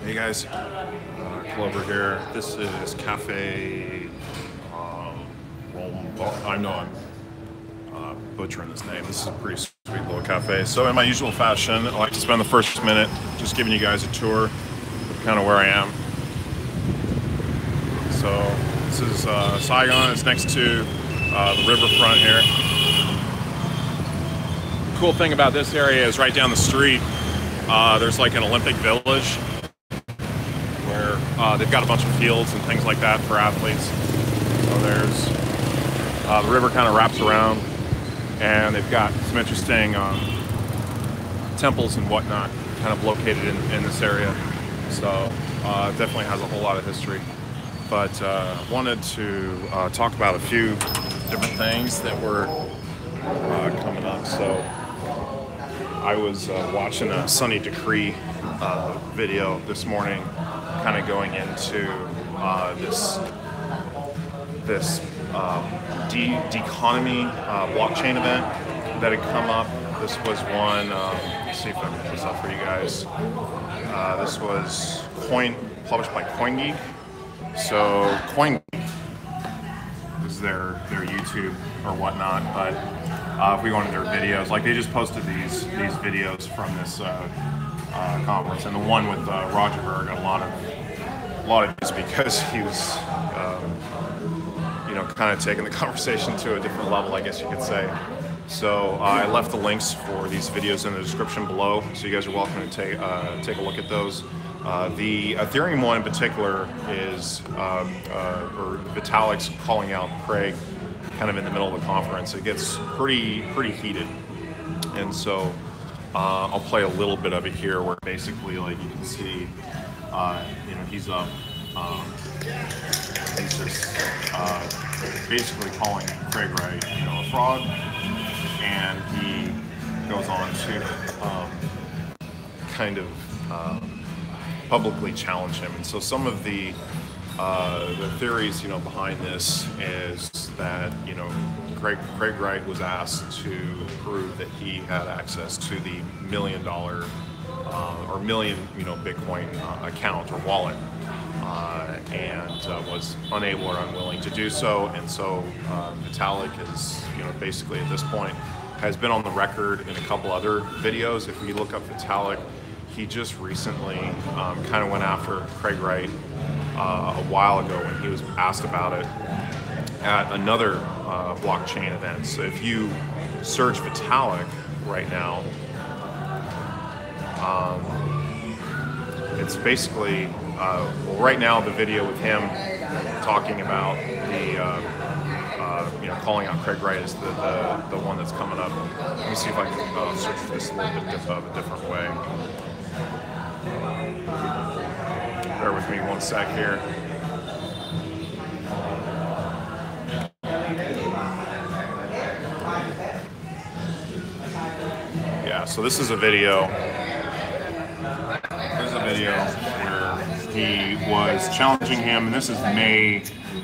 Hey guys, Clover here. This is Cafe. I'm butchering this name. This is a pretty sweet little cafe. So, in my usual fashion, I like to spend the first minute just giving you guys a tour of kind of where I am. So, this is Saigon. It's next to the riverfront here. The cool thing about this area is right down the street, there's like an Olympic Village. They've got a bunch of fields and things like that for athletes. So there's the river kind of wraps around, and they've got some interesting temples and whatnot kind of located in this area. So it definitely has a whole lot of history. But wanted to talk about a few different things that were coming up. So I was watching a Sunny Decree video this morning, kind of going into this Deconomy blockchain event that had come up. This was one. Let's see if I can put this up for you guys. This was published by CoinGeek. So CoinGeek is their YouTube or whatnot, but if we go into their videos, like they just posted these videos from this conference, and the one with Roger Ver got a lot of views because he was kind of taking the conversation to a different level, I guess you could say. So I left the links for these videos in the description below, so you guys are welcome to take a look at those. The Ethereum one in particular is or Vitalik's calling out Craig kind of in the middle of the conference. It gets pretty heated, and so I'll play a little bit of it here, where basically, like you can see, he's up. He's just basically calling Craig Wright, a fraud, and he goes on to kind of publicly challenge him. And so some of the theories, behind this is that Craig Wright was asked to prove that he had access to the $1 million or million Bitcoin account or wallet, and was unable or unwilling to do so. And so Vitalik is basically at this point has been on the record in a couple other videos. If we look up Vitalik, he just recently kind of went after Craig Wright a while ago when he was asked about it at another blockchain event. So if you search Vitalik right now, it's basically, right now the video with him talking about the, calling out Craig Wright is the one that's coming up. Let me see if I can search for this a little bit of a different way. Bear with me one sec here. Yeah, so this is a video. There's a video where he was challenging him, and this is May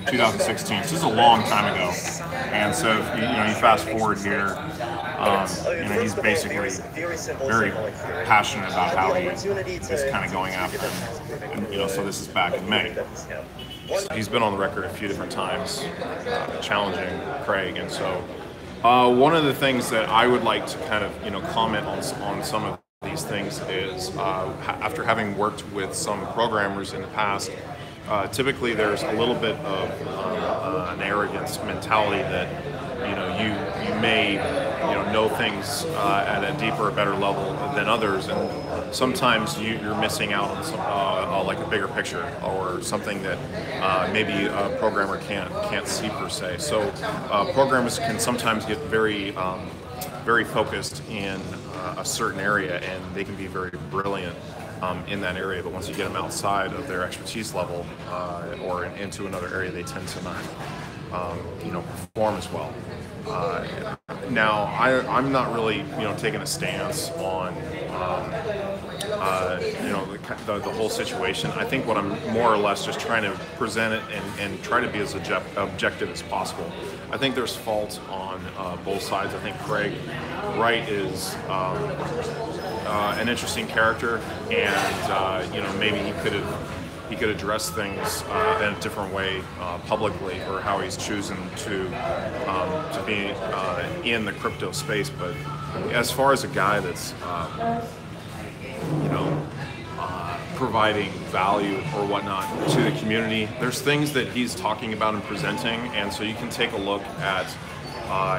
2016. So this is a long time ago. And so if you fast forward here, he's basically very passionate about how he is kind of going after him. And, so this is back in May. So he's been on the record a few different times challenging Craig. And so one of the things that I would like to kind of comment on some of these things is after having worked with some programmers in the past, typically there's a little bit of an arrogance mentality that you may know things at a deeper, better level than others, and sometimes you're missing out on some like a bigger picture or something that maybe a programmer can't see per se. So programmers can sometimes get very focused in a certain area, and they can be very brilliant in that area, but once you get them outside of their expertise level or into another area, they tend to not perform as well. Now, I'm not really taking a stance on you know, the whole situation. I think what I'm more or less just trying to present it and try to be as objective as possible. I think there's fault on both sides. I think Craig Wright is an interesting character, and you know, maybe he could address things in a different way publicly, or how he's chosen to be in the crypto space. But as far as a guy that's you know, providing value or whatnot to the community, there's things that he's talking about and presenting, and so you can take a look at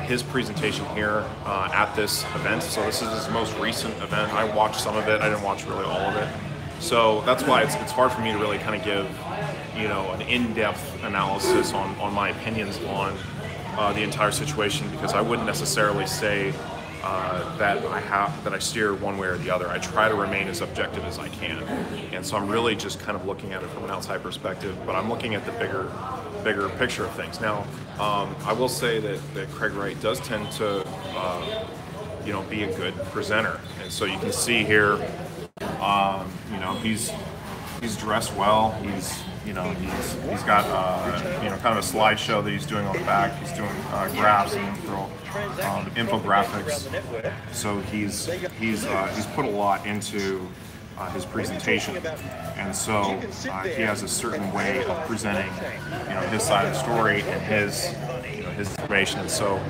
his presentation here at this event. So this is his most recent event. I watched some of it. I didn't watch really all of it. So that's why it's hard for me to really kind of give, you know, an in-depth analysis on my opinions on the entire situation, because I wouldn't necessarily say that I steer one way or the other. I try to remain as objective as I can, and so I'm really just kind of looking at it from an outside perspective. But I'm looking at the bigger picture of things. Now, I will say that Craig Wright does tend to, you know, be a good presenter, and so you can see here. You know, he's dressed well. He's got you know, kind of a slideshow that he's doing on the back. He's doing graphs and infographics. So he's put a lot into his presentation, and so he has a certain way of presenting, you know, his side of the story and his information. And so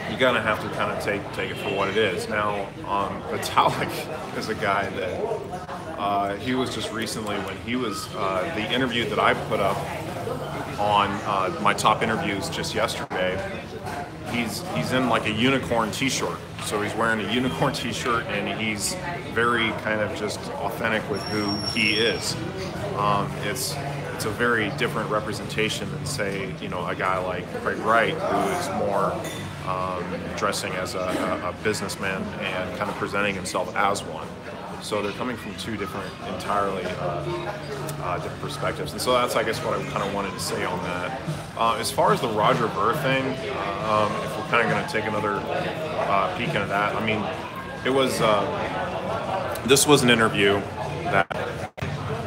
you gotta have to kind of take it for what it is. Now, Vitalik is a guy that he was just recently, when he was the interview that I put up on my top interviews just yesterday. He's in like a unicorn T-shirt, so he's wearing a unicorn T-shirt, and he's very kind of just authentic with who he is. It's a very different representation than, say, you know, a guy like Craig Wright, who is more dressing as a businessman and kind of presenting himself as one. So they're coming from two different, entirely different perspectives. And so that's, I guess, what I kind of wanted to say on that. As far as the Roger Ver thing, if we're kind of going to take another peek into that, I mean, it was, this was an interview that,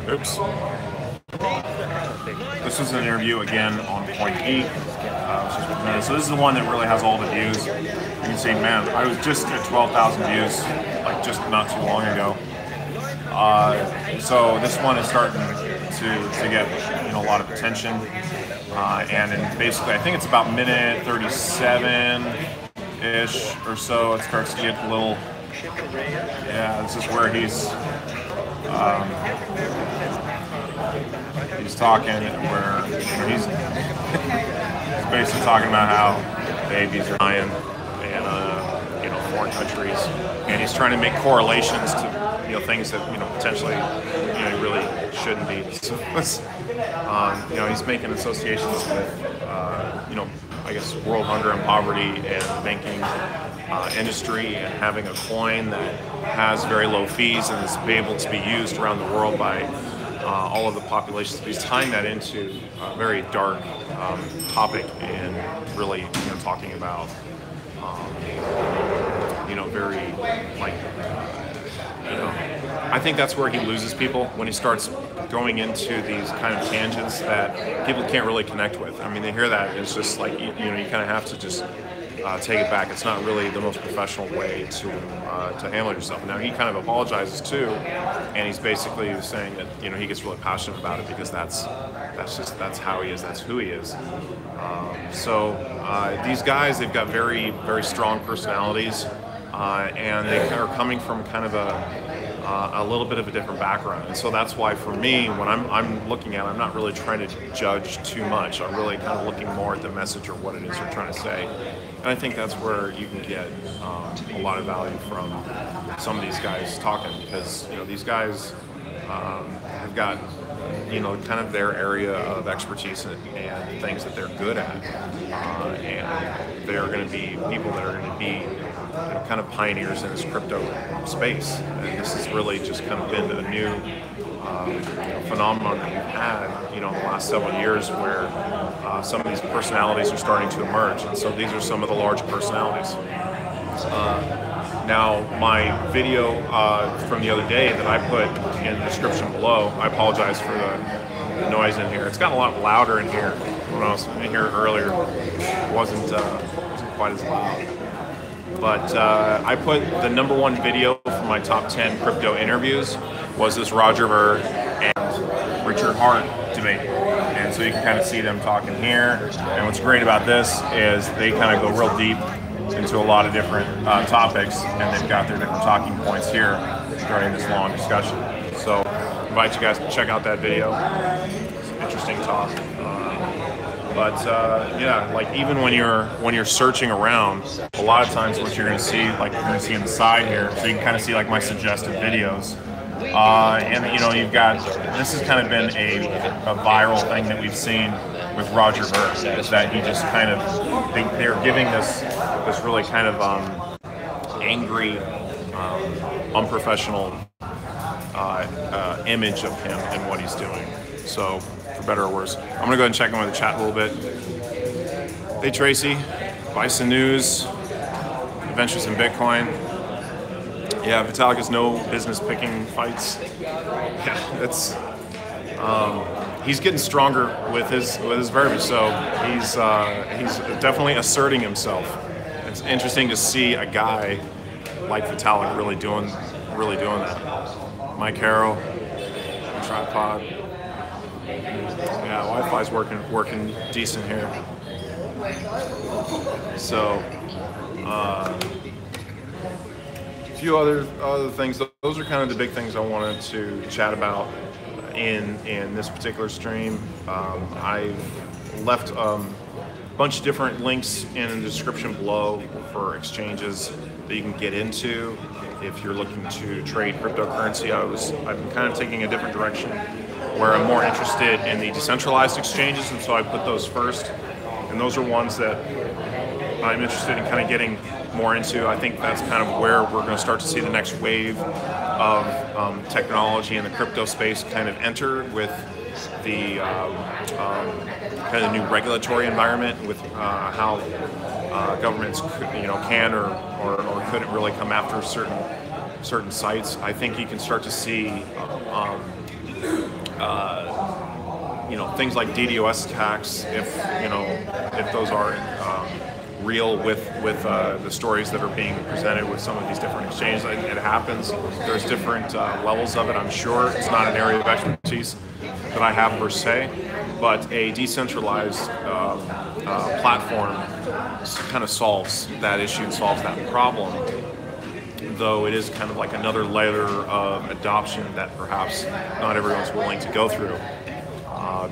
oops. This was an interview again on Point Geek. So this is the one that really has all the views. You can see, man, I was just at 12,000 views, like just not too long ago. So this one is starting to get, you know, a lot of attention. And basically, I think it's about minute 37-ish or so. It starts to get a little, yeah, this is where he's talking, where, you know, he's basically talking about how babies are dying in, you know, foreign countries, and he's trying to make correlations to, you know, things that, you know, potentially, you know, really shouldn't be. So you know, he's making associations with, you know, I guess world hunger and poverty and the banking industry, and having a coin that has very low fees and is able to be used around the world by all of the populations. He's tying that into a very dark topic, and really, you know, talking about, you know, very, like, you know, I think that's where he loses people, when he starts going into these kind of tangents that people can't really connect with. I mean, they hear that, and it's just like, you know, you kind of have to just take it back. It's not really the most professional way to handle yourself. Now, he kind of apologizes too, and he's basically saying that, you know, he gets really passionate about it because that's how he is, that's who he is. So these guys, they've got very, very strong personalities, and they are coming from kind of a little bit of a different background. And so that's why, for me, when I'm looking at it, I'm not really trying to judge too much. I'm really kind of looking more at the message or what it is they're trying to say. And I think that's where you can get a lot of value from some of these guys talking, because, you know, these guys have got, you know, kind of their area of expertise and things that they're good at, and they're going to be people that are going to be, you know, kind of pioneers in this crypto space. And this has really just kind of been a new phenomenon that we've had, you know, in the last several years, where some of these personalities are starting to emerge. And so these are some of the large personalities. Now, my video from the other day that I put in the description below, I apologize for the noise in here. It's gotten a lot louder in here. When I was in here earlier, it wasn't quite as loud. But I put the #1 video for my top 10 crypto interviews was this Roger Ver and Richard Hart debate. And so you can kind of see them talking here. And what's great about this is they kind of go real deep into a lot of different topics, and they've got their different talking points here during this long discussion. So I invite you guys to check out that video. It's an interesting talk. Yeah, like even when you're searching around, a lot of times what you're going to see, like you're going to see on the side here, so you can kind of see like my suggested videos. And you know, you've got, this has kind of been a viral thing that we've seen with Roger Ver, is that he just kind of, they're giving this really kind of angry, unprofessional image of him and what he's doing. So, for better or worse, I'm gonna go ahead and check in with the chat a little bit. Hey Tracy, Bison News, Adventures in Bitcoin. Yeah, Vitalik has no business picking fights. Yeah, it's he's getting stronger with his verbiage. So he's definitely asserting himself. It's interesting to see a guy like Vitalik really doing that. Mike Harrow, tripod. Yeah, Wi-Fi's working decent here. So. A few other things. Those are kind of the big things I wanted to chat about in this particular stream. I've left a bunch of different links in the description below for exchanges that you can get into if you're looking to trade cryptocurrency. I've been kind of taking a different direction where I'm more interested in the decentralized exchanges, and so I put those first. And those are ones that I'm interested in kind of getting more into. I think that's kind of where we're going to start to see the next wave of technology in the crypto space kind of enter, with the kind of new regulatory environment, with how governments can or couldn't really come after certain sites. I think you can start to see things like DDoS attacks, if those are real with the stories that are being presented with some of these different exchanges. It happens. There's different levels of it, I'm sure. It's not an area of expertise that I have per se, but a decentralized platform kind of solves that issue, solves that problem, though it is kind of like another layer of adoption that perhaps not everyone's willing to go through.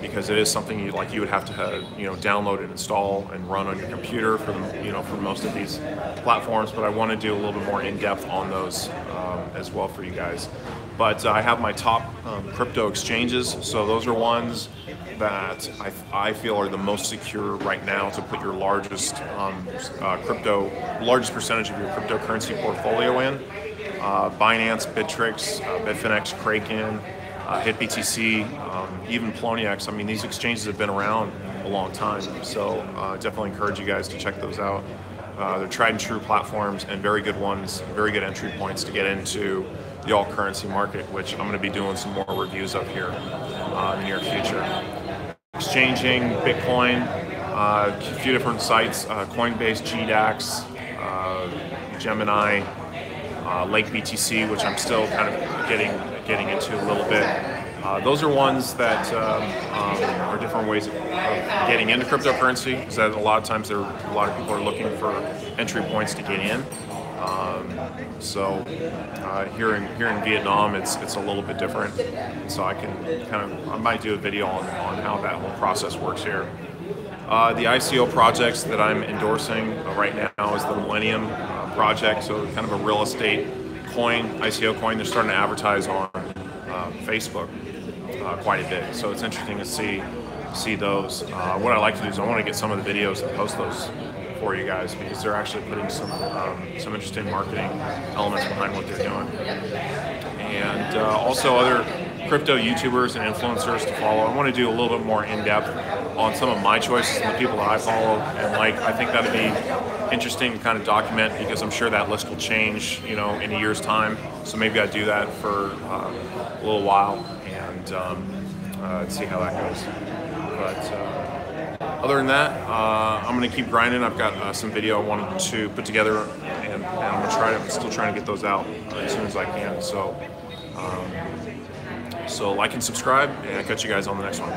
Because it is something you would have to download and install and run on your computer for most of these platforms. But I want to do a little bit more in depth on those as well for you guys. But I have my top crypto exchanges, so those are ones that I feel are the most secure right now to put your largest largest percentage of your cryptocurrency portfolio in. Binance, Bittrex, Bitfinex, Kraken, HitBTC, even Poloniex. I mean, these exchanges have been around a long time, so definitely encourage you guys to check those out. They're tried and true platforms and very good ones, very good entry points to get into the alt currency market, which I'm going to be doing some more reviews of here in the near future. Exchanging Bitcoin, a few different sites, Coinbase, GDAX, Gemini, Lake BTC, which I'm still kind of getting into a little bit. Those are ones that are different ways of getting into cryptocurrency, because a lot of times a lot of people are looking for entry points to get in. Here in Vietnam, it's a little bit different. So I might do a video on how that whole process works here. The ICO projects that I'm endorsing right now is the Millennium project, so kind of a real estate coin, ICO coin. They're starting to advertise on Facebook quite a bit, so it's interesting to see those. What I like to do is I want to get some of the videos and post those for you guys, because they're actually putting some interesting marketing elements behind what they're doing. And also other crypto YouTubers and influencers to follow. I want to do a little bit more in-depth on some of my choices and the people that I follow and like. I think that'd be interesting to kind of document, because I'm sure that list will change, you know, in a year's time. So maybe I'd do that for a little while and see how that goes. But other than that, I'm going to keep grinding. I've got some video I wanted to put together, and I'm still trying to get those out as soon as I can. So like and subscribe, and I'll catch you guys on the next one.